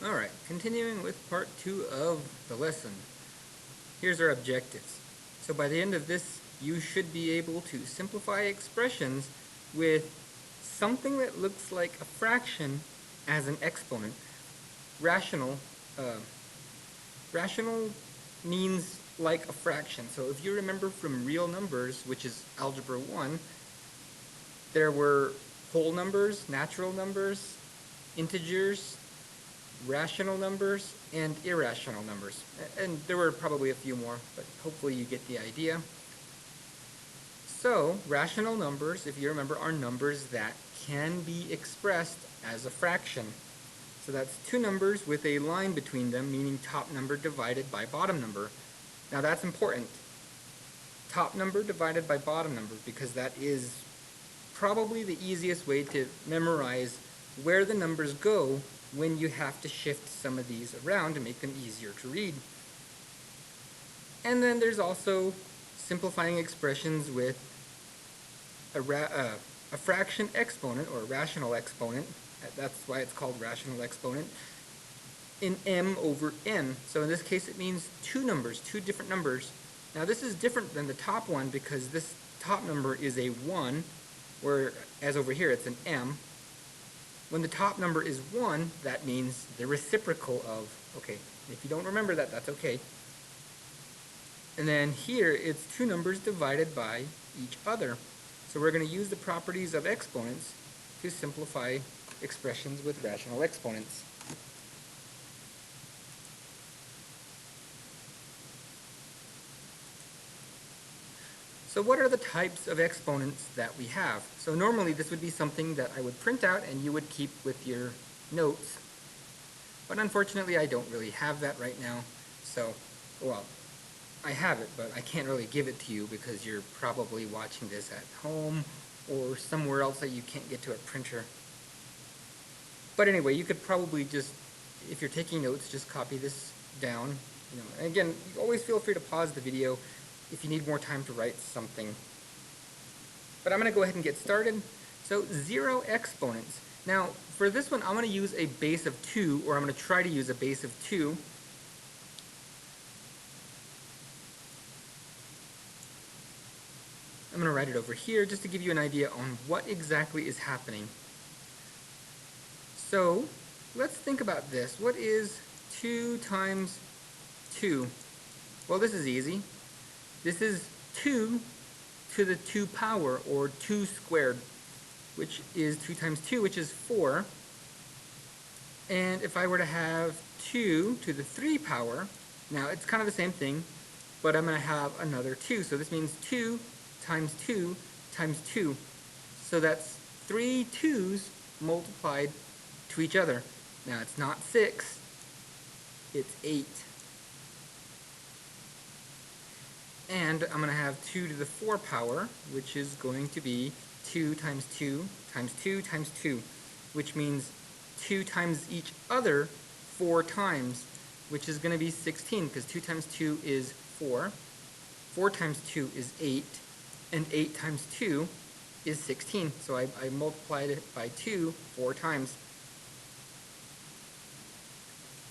Alright, continuing with part 2 of the lesson. Here's our objectives. So by the end of this, you should be able to simplify expressions with something that looks like a fraction as an exponent. Rational, uh, rational means like a fraction. So if you remember from real numbers, which is Algebra 1, there were whole numbers, natural numbers, integers, rational numbers, and irrational numbers. And there were probably a few more, but hopefully you get the idea. So, rational numbers, if you remember, are numbers that can be expressed as a fraction. So that's two numbers with a line between them, meaning top number divided by bottom number. Now that's important. Top number divided by bottom number, because that is probably the easiest way to memorize where the numbers go when you have to shift some of these around to make them easier to read. And then there's also simplifying expressions with a fraction exponent, or a rational exponent. That's why it's called rational exponent, in m over n. So in this case it means two numbers, two different numbers. Now this is different than the top one because this top number is a 1, whereas over here it's an m. When the top number is 1, that means the reciprocal of, okay, if you don't remember that, that's okay. And then here, it's two numbers divided by each other. So we're going to use the properties of exponents to simplify expressions with rational exponents. So what are the types of exponents that we have? So normally this would be something that I would print out and you would keep with your notes. But unfortunately I don't really have that right now. So, well, I have it, but I can't really give it to you because you're probably watching this at home or somewhere else that you can't get to a printer. But anyway, you could probably just, if you're taking notes, just copy this down. And again, you always feel free to pause the video if you need more time to write something. But I'm going to go ahead and get started. So 0 exponents. Now, for this one, I'm going to use a base of 2, or I'm going to try to use a base of 2. I'm going to write it over here just to give you an idea on what exactly is happening. So, let's think about this. What is 2 times 2? Well, this is easy. This is 2 to the 2 power, or 2 squared, which is 2 times 2, which is 4. And if I were to have 2 to the 3 power, now it's kind of the same thing, but I'm going to have another 2. So this means 2 times 2 times 2. So that's 3 2's multiplied to each other. Now it's not 6, it's 8. And I'm going to have 2 to the 4 power, which is going to be 2 times 2 times 2 times 2, which means 2 times each other 4 times, which is going to be 16, because 2 times 2 is 4, 4 times 2 is 8, and 8 times 2 is 16. So I multiplied it by 2 4 times.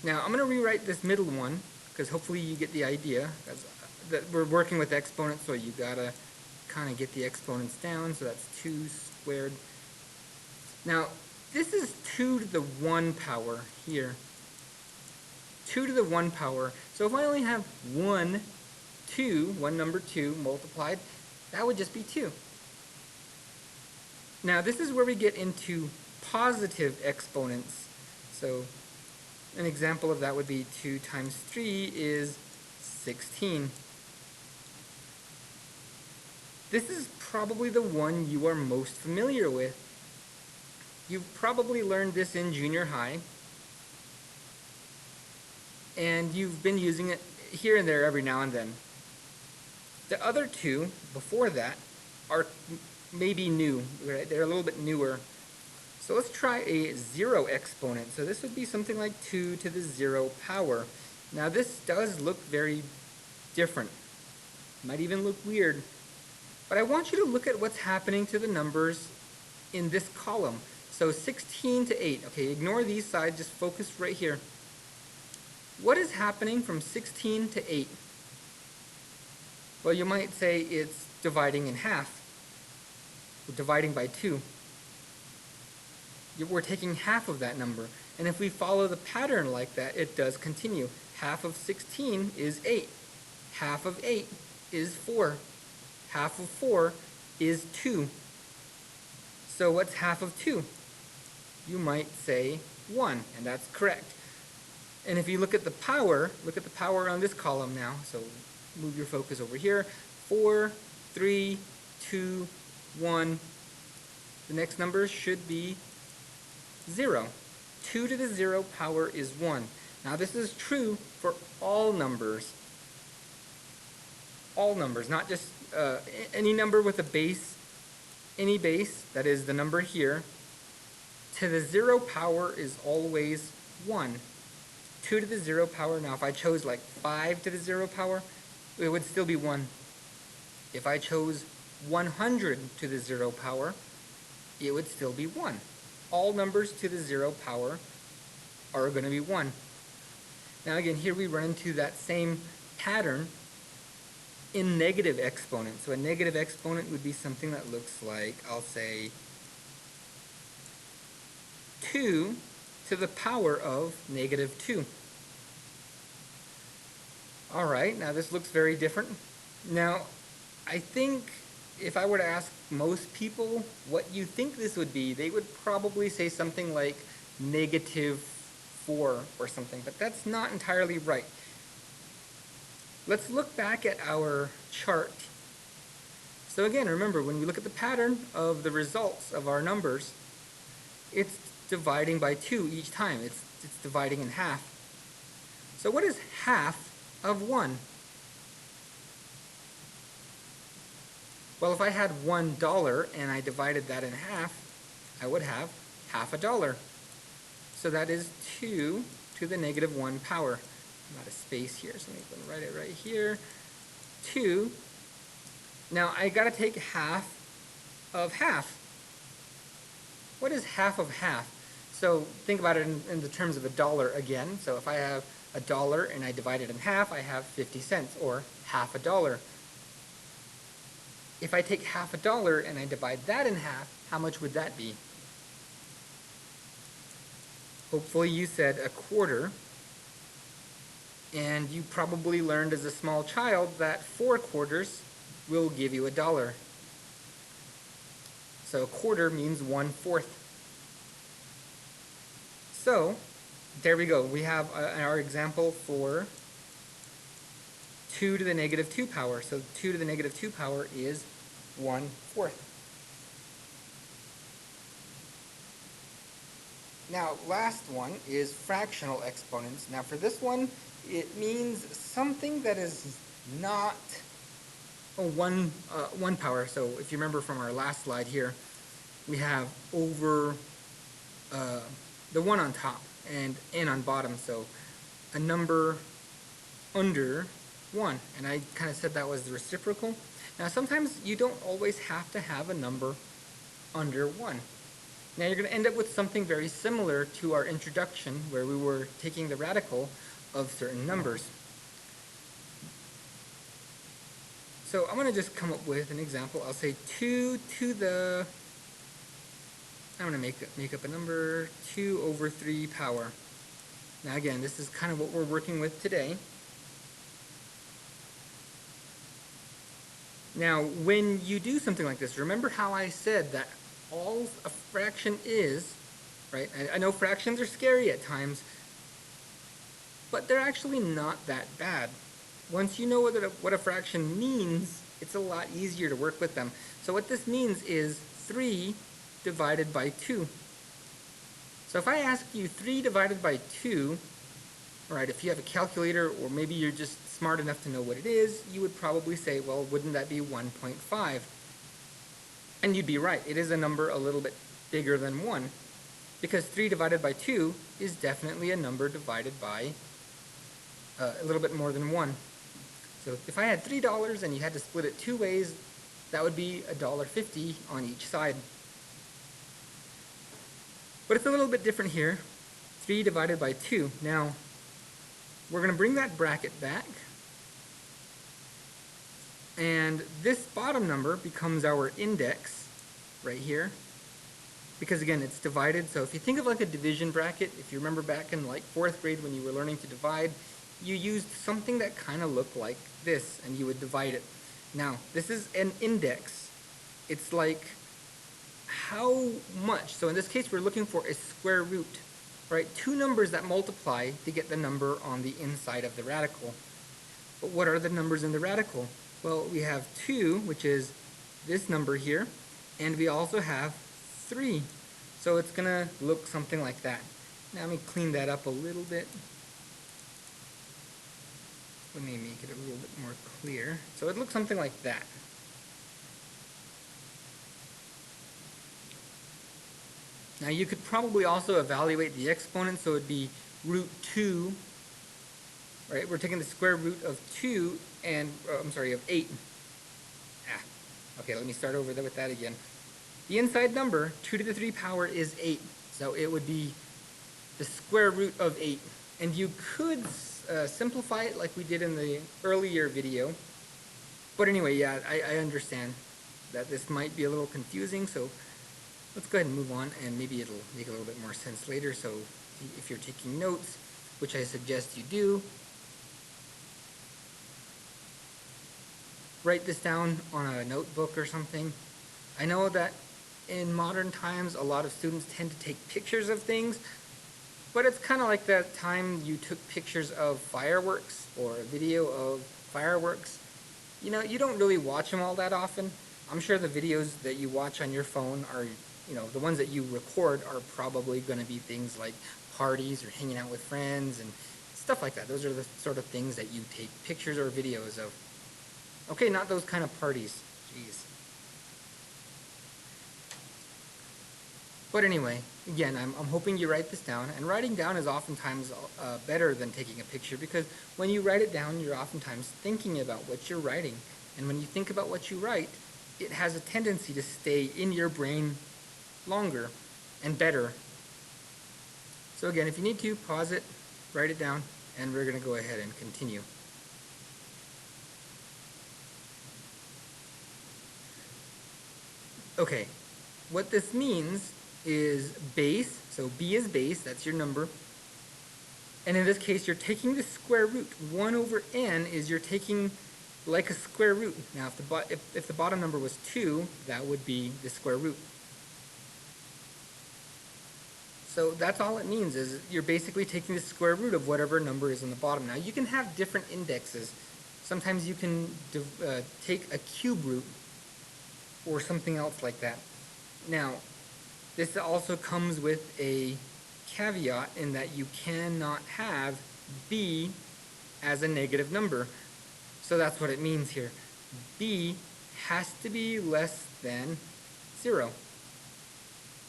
Now I'm going to rewrite this middle one, because hopefully you get the idea. That we're working with exponents, so you gotta kind of get the exponents down. So that's 2 squared. Now, this is 2 to the 1 power here. 2 to the 1 power. So if I only have one number 2 multiplied, that would just be 2. Now, this is where we get into positive exponents. So an example of that would be 2 times 3 is 16. This is probably the one you are most familiar with. You've probably learned this in junior high, and you've been using it here and there every now and then. The other two before that are maybe new, right? They're a little bit newer. So let's try a 0 exponent. So this would be something like 2 to the 0 power. Now this does look very different. Might even look weird. But I want you to look at what's happening to the numbers in this column. So 16 to 8. Okay, ignore these sides, just focus right here. What is happening from 16 to 8? Well, you might say it's dividing in half. We're dividing by 2. We're taking half of that number. And if we follow the pattern like that, it does continue. Half of 16 is 8. Half of 8 is 4. Half of 4 is 2. So what's half of 2? You might say 1, and that's correct. And if you look at the power on this column now. So move your focus over here. 4, 3, 2, 1. The next number should be 0. 2 to the 0 power is 1. Now this is true for all numbers. All numbers, not just any number with a base, any base, that is the number here, to the 0 power is always 1. 2 to the 0 power, now if I chose like 5 to the 0 power, it would still be 1. If I chose 100 to the 0 power, it would still be 1. All numbers to the 0 power are going to be 1. Now again, here we run into that same pattern in negative exponents. So a negative exponent would be something that looks like, I'll say, 2 to the power of negative 2. All right, now this looks very different. Now, I think if I were to ask most people what you think this would be, they would probably say something like negative 4 or something, but that's not entirely right. Let's look back at our chart. So again, remember, when we look at the pattern of the results of our numbers, it's dividing by 2 each time. It's dividing in half. So what is half of 1? Well, if I had $1 and I divided that in half, I would have half a dollar. So that is 2 to the negative 1 power. I'm out of space here, so I'm going to write it right here. 2. Now, I got to take half of half. What is half of half? So think about it in the terms of a dollar again. So if I have a dollar and I divide it in half, I have 50 cents, or half a dollar. If I take half a dollar and I divide that in half, how much would that be? Hopefully you said a quarter. And you probably learned as a small child that 4 quarters will give you $1. So a quarter means 1/4. So there we go. We have our example for 2 to the negative 2 power. So 2 to the negative 2 power is 1/4. Now, last one is fractional exponents. Now, for this one, it means something that is not a one power. So if you remember from our last slide here, we have over the 1 on top and n on bottom. So a number under 1. And I kind of said that was the reciprocal. Now, sometimes you don't always have to have a number under 1. Now you're going to end up with something very similar to our introduction, where we were taking the radical of certain numbers. So I'm going to just come up with an example. I'll say 2 to the, I'm going to make up a number, 2 over 3 power. Now again, this is kind of what we're working with today. Now, when you do something like this, remember how I said that all a fraction is, right? I know fractions are scary at times, but they're actually not that bad. Once you know what a fraction means, it's a lot easier to work with them. So what this means is 3 divided by 2. So if I ask you 3 divided by 2, right, if you have a calculator, or maybe you're just smart enough to know what it is, you would probably say, well, wouldn't that be 1.5? And you'd be right. It is a number a little bit bigger than 1, because 3 divided by 2 is definitely a number divided by a little bit more than 1. So if I had $3 and you had to split it 2 ways, that would be $1.50 on each side. But it's a little bit different here. 3 divided by 2. Now, we're going to bring that bracket back. And this bottom number becomes our index right here. Because again, it's divided. So if you think of like a division bracket, if you remember back in like 4th grade when you were learning to divide, you used something that kind of looked like this, and you would divide it. Now, this is an index. It's like how much. So in this case, we're looking for a square root, right? Two numbers that multiply to get the number on the inside of the radical. But what are the numbers in the radical? Well, we have 2, which is this number here, and we also have 3. So it's going to look something like that. Now let me clean that up a little bit. Let me make it a little bit more clear. So it looks something like that. Now you could probably also evaluate the exponent, so it would be root 2, right? We're taking the square root of 2 and, of 8. Okay, let me start over with that again. The inside number, 2 to the 3 power, is 8. So it would be the square root of 8. And you could simplify it like we did in the earlier video. But anyway, yeah, I understand that this might be a little confusing, so let's go ahead and move on, and maybe it'll make a little bit more sense later. So if you're taking notes, which I suggest you do, write this down on a notebook or something. I know that in modern times, a lot of students tend to take pictures of things, but it's kind of like that time you took pictures of fireworks or a video of fireworks. You know, you don't really watch them all that often. I'm sure the videos that you watch on your phone are, you know, the ones that you record are probably going to be things like parties or hanging out with friends and stuff like that. Those are the sort of things that you take pictures or videos of. Okay, not those kind of parties. Jeez. But anyway, again, I'm hoping you write this down. And writing down is oftentimes better than taking a picture, because when you write it down, you're oftentimes thinking about what you're writing. And when you think about what you write, it has a tendency to stay in your brain longer and better. So again, if you need to, pause it, write it down, and we're going to go ahead and continue. Okay, what this means is base, so b is base, that's your number. And in this case, you're taking the square root. 1 over n is you're taking like a square root. Now, if the bottom number was 2, that would be the square root. So that's all it means, is you're basically taking the square root of whatever number is in the bottom. Now, you can have different indexes. Sometimes you can take a cube root or something else like that. Now, this also comes with a caveat in that you cannot have b as a negative number. So that's what it means here. B has to be less than 0.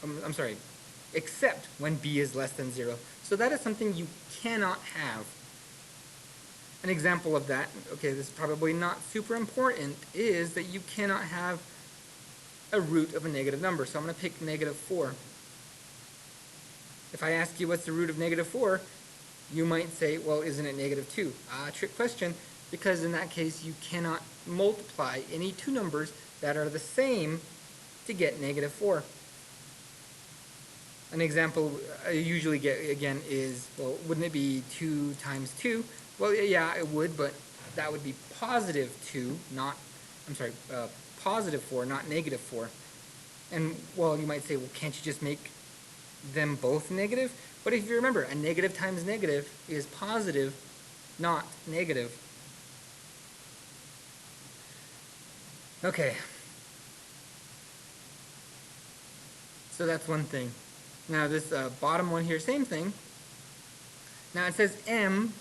I'm sorry, except when b is less than 0. So that is something you cannot have. An example of that, okay, this is probably not super important, is that you cannot have a root of a negative number. So I'm going to pick negative 4. If I ask you what's the root of negative 4, you might say, well, isn't it negative 2? Trick question, because in that case you cannot multiply any two numbers that are the same to get negative 4. An example I usually get, again, is, well, wouldn't it be 2 times 2? Well, yeah, it would, but that would be positive 2, not, positive 4, not negative 4. And, well, you might say, well, can't you just make them both negative? But if you remember, a negative times negative is positive, not negative. Okay. So that's one thing. Now this bottom one here, same thing. Now it says n,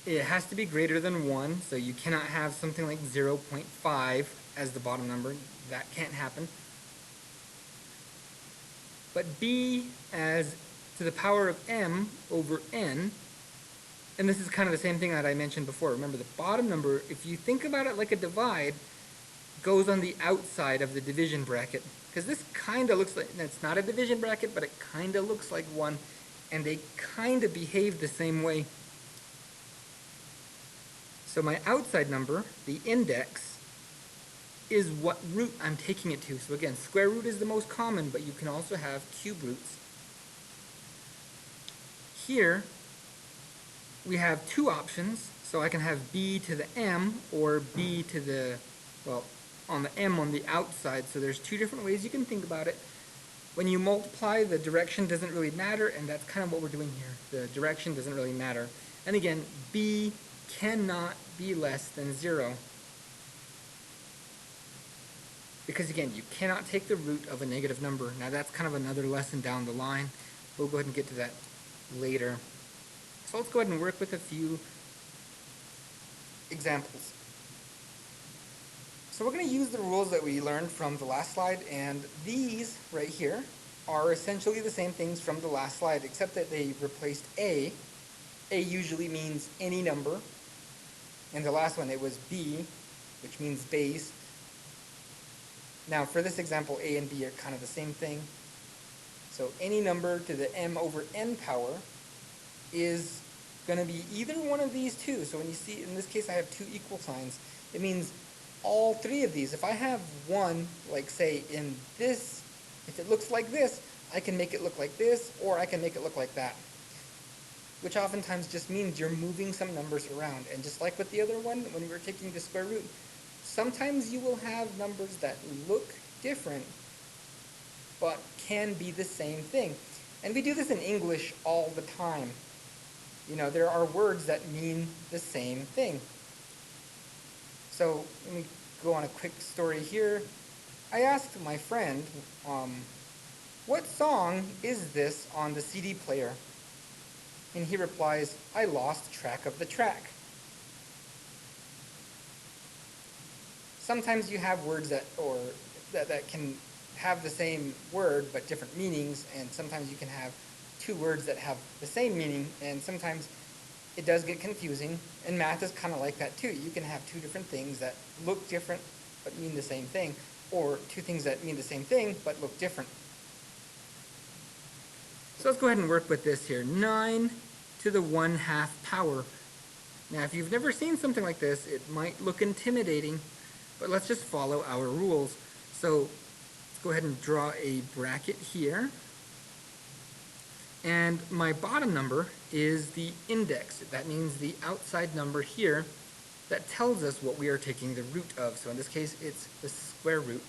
it has to be greater than 1, so you cannot have something like 0.5 as the bottom number. That can't happen. But b as to the power of m over n, and this is kind of the same thing that I mentioned before. Remember, the bottom number, if you think about it like a divide, goes on the outside of the division bracket. Because this kind of looks like, it's not a division bracket, but it kind of looks like one. and they kind of behave the same way. So my outside number, the index, is what root I'm taking it to. So again, square root is the most common, but you can also have cube roots. Here, we have two options. So I can have b to the m or b to the, well, on the m on the outside. So there's two different ways you can think about it. When you multiply, the direction doesn't really matter, and that's kind of what we're doing here. The direction doesn't really matter. And again, b cannot be less than 0. Because again, you cannot take the root of a negative number. Now that's kind of another lesson down the line. We'll go ahead and get to that later. So let's go ahead and work with a few examples. So we're going to use the rules that we learned from the last slide, and these right here are essentially the same things from the last slide, except that they replaced a. A usually means any number. In the last one it was b, which means base. Now for this example, a and b are kind of the same thing. So any number to the m over n power is going to be either one of these two. So when you see, in this case I have two equal signs, it means all three of these. If I have one, like say in this, if it looks like this, I can make it look like this, or I can make it look like that. Which oftentimes just means you're moving some numbers around. And just like with the other one, when we were taking the square root, sometimes you will have numbers that look different, but can be the same thing. And we do this in English all the time. You know, there are words that mean the same thing. So let me go on a quick story here. I asked my friend, what song is this on the CD player? And he replies, I lost track of the track. Sometimes you have words that can have the same word but different meanings, and sometimes you can have two words that have the same meaning, and sometimes it does get confusing, and math is kind of like that too. You can have two different things that look different but mean the same thing, or two things that mean the same thing but look different. So let's go ahead and work with this here. 9 to the 1/2 power. Now if you've never seen something like this, it might look intimidating, but let's just follow our rules. So let's go ahead and draw a bracket here. And my bottom number is the index. That means the outside number here that tells us what we are taking the root of. So in this case, it's the square root.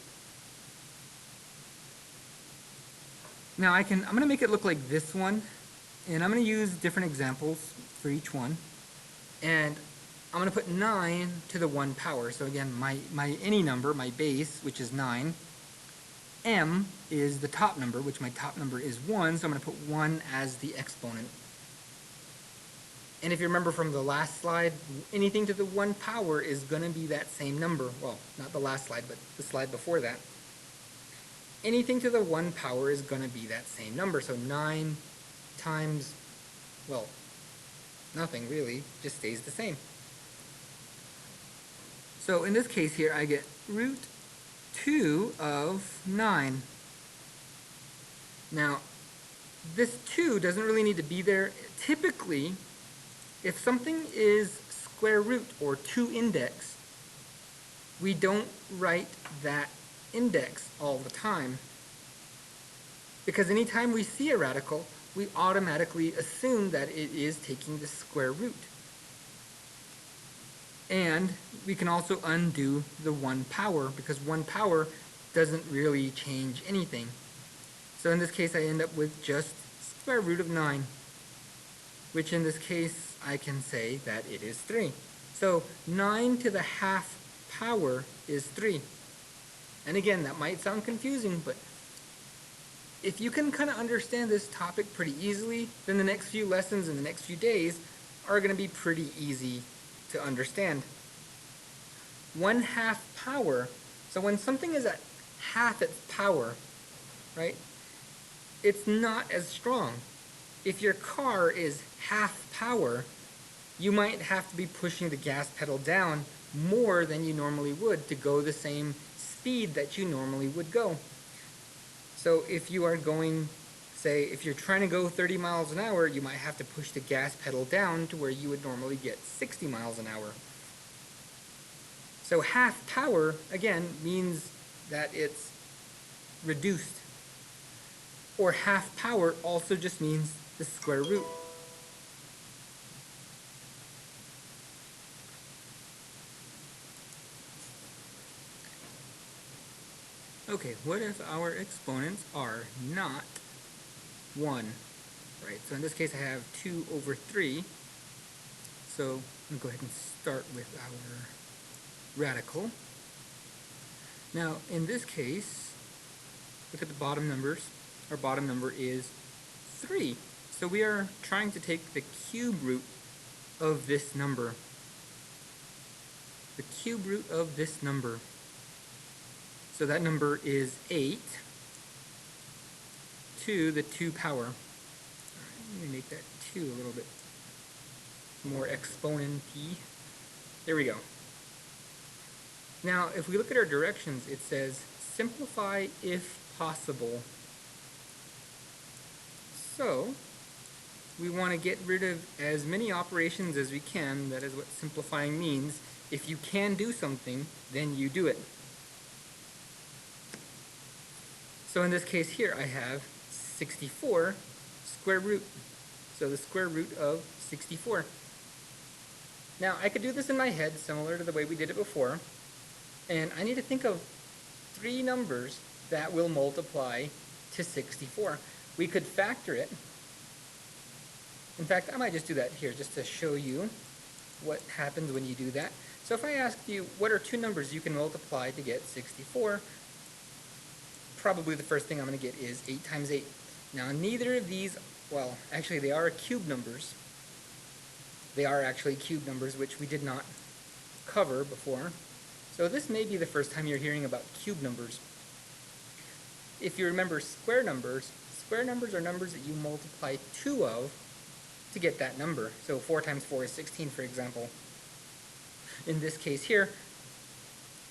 Now I'm going to make it look like this one, and I'm going to use different examples for each one. And I'm going to put 9 to the 1 power. So again, my any number, my base, which is 9. M is the top number, which my top number is 1, so I'm going to put 1 as the exponent. And if you remember from the last slide, anything to the 1 power is going to be that same number. Well, not the last slide, but the slide before that. Anything to the 1 power is going to be that same number. So 9 times, well, nothing really, just stays the same. So in this case here, I get root 2 of 9. Now, this 2 doesn't really need to be there. Typically, if something is square root or 2 index, we don't write that index all the time. Because anytime we see a radical, we automatically assume that it is taking the square root. And we can also undo the 1 power, because 1 power doesn't really change anything. So in this case, I end up with just square root of 9, which in this case, I can say that it is 3. So 9 to the 1/2 power is 3. And again, that might sound confusing, but if you can kind of understand this topic pretty easily, then the next few lessons in the next few days are going to be pretty easy to understand. 1/2 power, so when something is at half its power, right, it's not as strong. If your car is half power, you might have to be pushing the gas pedal down more than you normally would to go the same speed that you normally would go. So if you are going Say, if you're trying to go 30 miles an hour, you might have to push the gas pedal down to where you would normally get 60 miles an hour. So half power, again, means that it's reduced. Or half power also just means the square root. Okay, what if our exponents are not 1? Right, so in this case I have 2 over 3. So I'm going to go ahead and start with our radical. Now, in this case, look at the bottom numbers. Our bottom number is 3. So we are trying to take the cube root of this number. The cube root of this number. So that number is 8 to the 2 power. All right, let me make that 2 a little bit more exponent-y. There we go. Now, if we look at our directions, it says simplify if possible. So, we want to get rid of as many operations as we can. That is what simplifying means. If you can do something, then you do it. So in this case here, I have 64 square root. So the square root of 64. Now, I could do this in my head, similar to the way we did it before. And I need to think of 3 numbers that will multiply to 64. We could factor it. In fact, I might just do that here just to show you what happens when you do that. So if I asked you, what are 2 numbers you can multiply to get 64? Probably the first thing I'm going to get is 8 times 8. Now, neither of these, well, actually they are cube numbers. They are actually cube numbers, which we did not cover before. So this may be the first time you're hearing about cube numbers. If you remember square numbers are numbers that you multiply 2 of to get that number. So 4 times 4 is 16, for example. In this case here,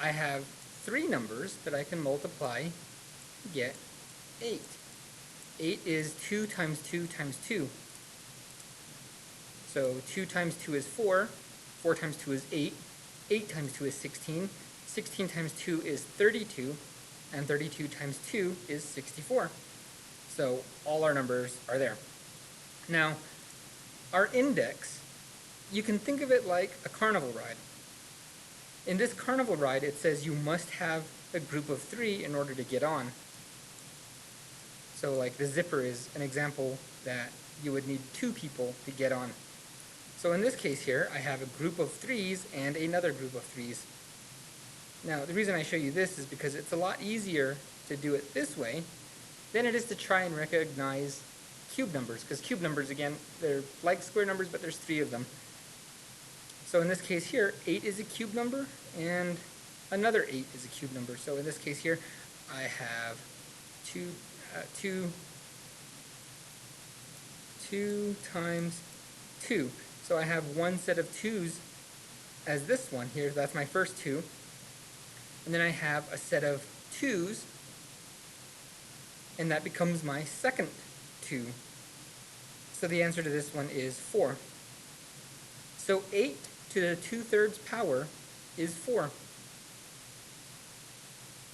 I have 3 numbers that I can multiply to get 8. 8 is 2 times 2 times 2. So 2 times 2 is 4, 4 times 2 is 8, 8 times 2 is 16, 16 times 2 is 32, and 32 times 2 is 64. So all our numbers are there. Now, our index, you can think of it like a carnival ride. In this carnival ride, it says you must have a group of 3 in order to get on. So like the zipper is an example that you would need 2 people to get on. So in this case here, I have a group of 3s and another group of 3s. Now, the reason I show you this is because it's a lot easier to do it this way than it is to try and recognize cube numbers, because cube numbers, again, they're like square numbers, but there's 3 of them. So in this case here, 8 is a cube number, and another 8 is a cube number. So in this case here, I have 2 times 2. So I have one set of 2's as this one here. That's my first 2. And then I have a set of 2's, and that becomes my second 2. So the answer to this one is 4. So 8 to the 2/3 power is 4.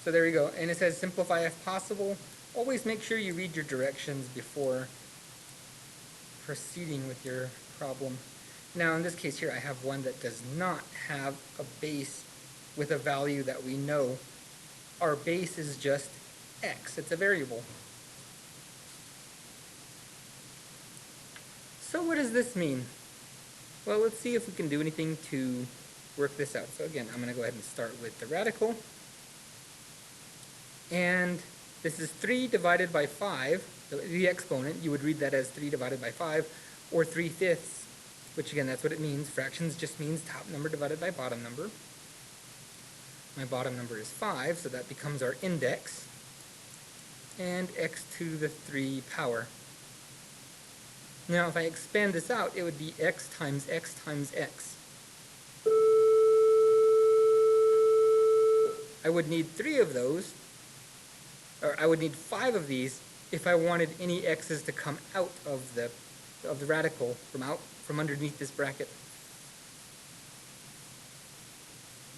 So there you go. And it says simplify if possible. Always make sure you read your directions before proceeding with your problem. Now in this case here, I have one that does not have a base with a value that we know. Our base is just x. It's a variable. So what does this mean? Well, let's see if we can do anything to work this out. So again, I'm going to go ahead and start with the radical. And this is 3 divided by 5, the exponent. You would read that as 3 divided by 5, or 3/5, which again, that's what it means. Fractions just means top number divided by bottom number. My bottom number is 5, so that becomes our index. And x to the 3 power. Now, if I expand this out, it would be x times x times x. I would need 3 of those, or I would need 5 of these if I wanted any x's to come out of the radical from underneath this bracket,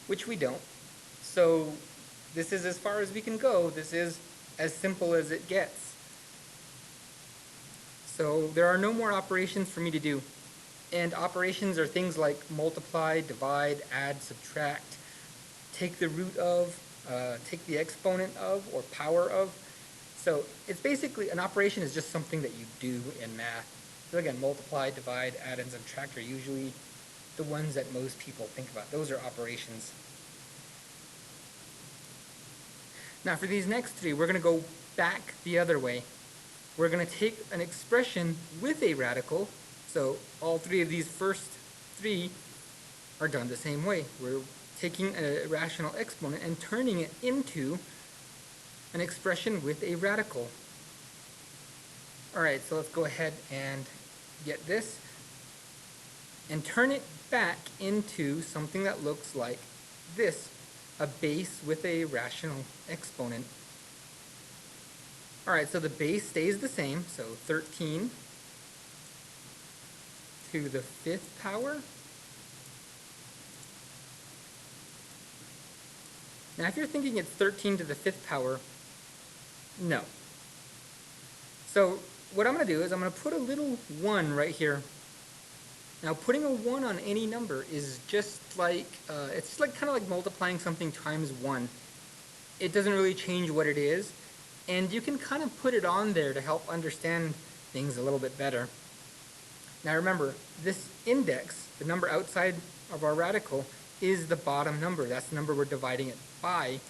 which we don't. So this is as far as we can go. This is as simple as it gets. So there are no more operations for me to do. And operations are things like multiply, divide, add, subtract, take the root of, take the exponent of, or power of. So it's basically, an operation is just something that you do in math. So again, multiply, divide, add, and subtract are usually the ones that most people think about. Those are operations. Now for these next three, we're going to go back the other way. We're going to take an expression with a radical. So all three of these first three are done the same way. We're taking a rational exponent and turning it into an expression with a radical. All right, so let's go ahead and get this and turn it back into something that looks like this, a base with a rational exponent. All right, so the base stays the same, so 13 to the 5th power. Now, if you're thinking it's 13 to the 5th power, no. So what I'm going to do is I'm going to put a little 1 right here. Now, putting a 1 on any number is just like, it's just like kind of like multiplying something times 1. It doesn't really change what it is, and you can kind of put it on there to help understand things a little bit better. Now remember, this index, the number outside of our radical, is the bottom number. That's the number we're dividing it by.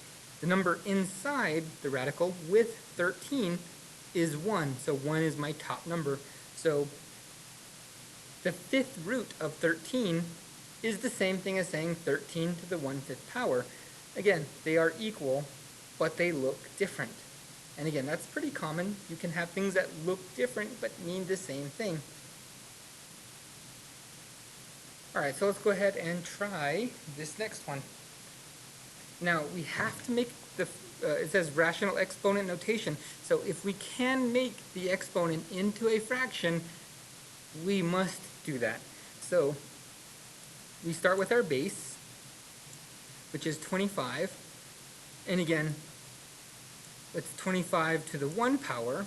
The number inside the radical with 13 is 1. So 1 is my top number. So the 5th root of 13 is the same thing as saying 13 to the 1/5 power. Again, they are equal, but they look different. And again, that's pretty common. You can have things that look different but mean the same thing. All right, so let's go ahead and try this next one. Now, we have to make the, it says rational exponent notation. So if we can make the exponent into a fraction, we must do that. So we start with our base, which is 25. And again, it's 25 to the 1 power.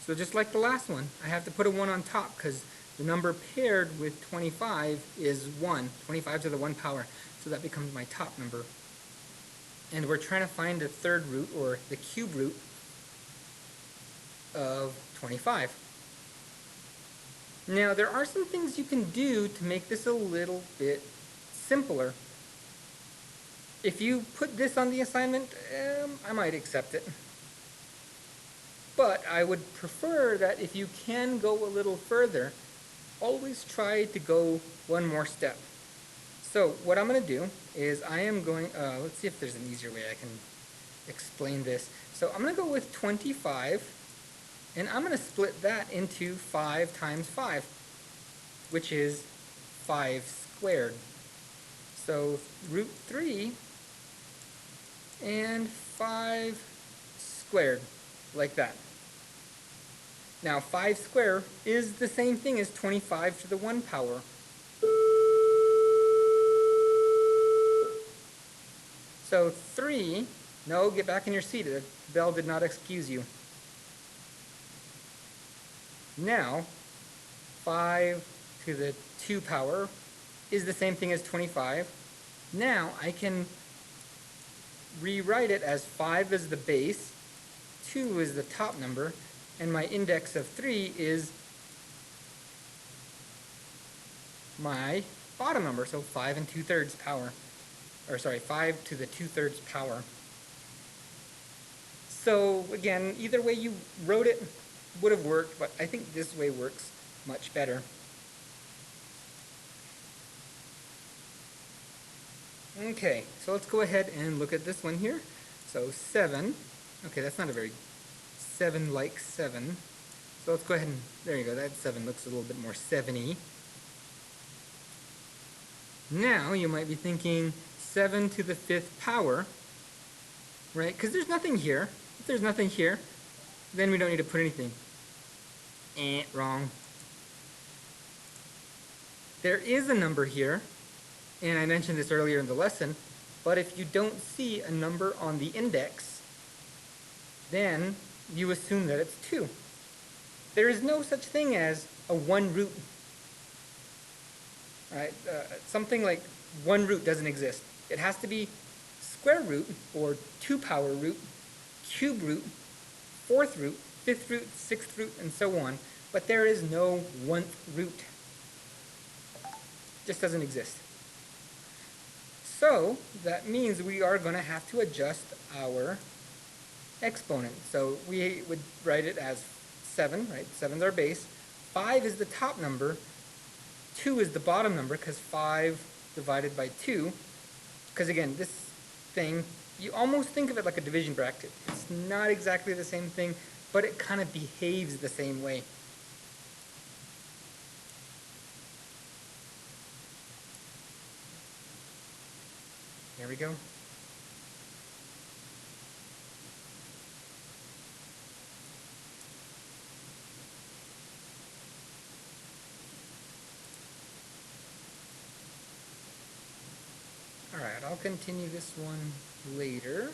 So just like the last one, I have to put a 1 on top because the number paired with 25 is 1, 25 to the 1 power. So that becomes my top number. And we're trying to find the third root, or the cube root, of 25. Now, there are some things you can do to make this a little bit simpler. If you put this on the assignment, I might accept it. But I would prefer that if you can go a little further, always try to go one more step. So what I'm going to do is I am going, let's see if there's an easier way I can explain this. So I'm going to go with 25, and I'm going to split that into 5 times 5, which is 5 squared. So root 3 and 5 squared, like that. Now 5 squared is the same thing as 25 to the 1 power. So 3, no, get back in your seat, the bell did not excuse you. Now 5 to the 2 power is the same thing as 25. Now I can rewrite it as 5 is the base, 2 is the top number, and my index of 3 is my bottom number, so 5 2/3 power. Or sorry, 5 to the 2/3 power. So again, either way you wrote it would have worked, but I think this way works much better. Okay, so let's go ahead and look at this one here. So 7, okay, that's not a very 7 like 7. So let's go ahead and, there you go, that 7 looks a little bit more 7-y. Now you might be thinking 7 to the 5th power, right? Because there's nothing here. If there's nothing here, then we don't need to put anything. Wrong. There is a number here, and I mentioned this earlier in the lesson, but if you don't see a number on the index, then you assume that it's 2. There is no such thing as a 1 root. Right? Something like 1 root doesn't exist. It has to be square root, or 2 power root, cube root, 4th root, 5th root, 6th root, and so on. But there is no 1th root. It just doesn't exist. So that means we are going to have to adjust our exponent. So we would write it as 7, right? 7 is our base. 5 is the top number. 2 is the bottom number, because 5 divided by 2. Because again, this thing, you almost think of it like a division bracket. It's not exactly the same thing, but it kind of behaves the same way. There we go. All right, I'll continue this one later.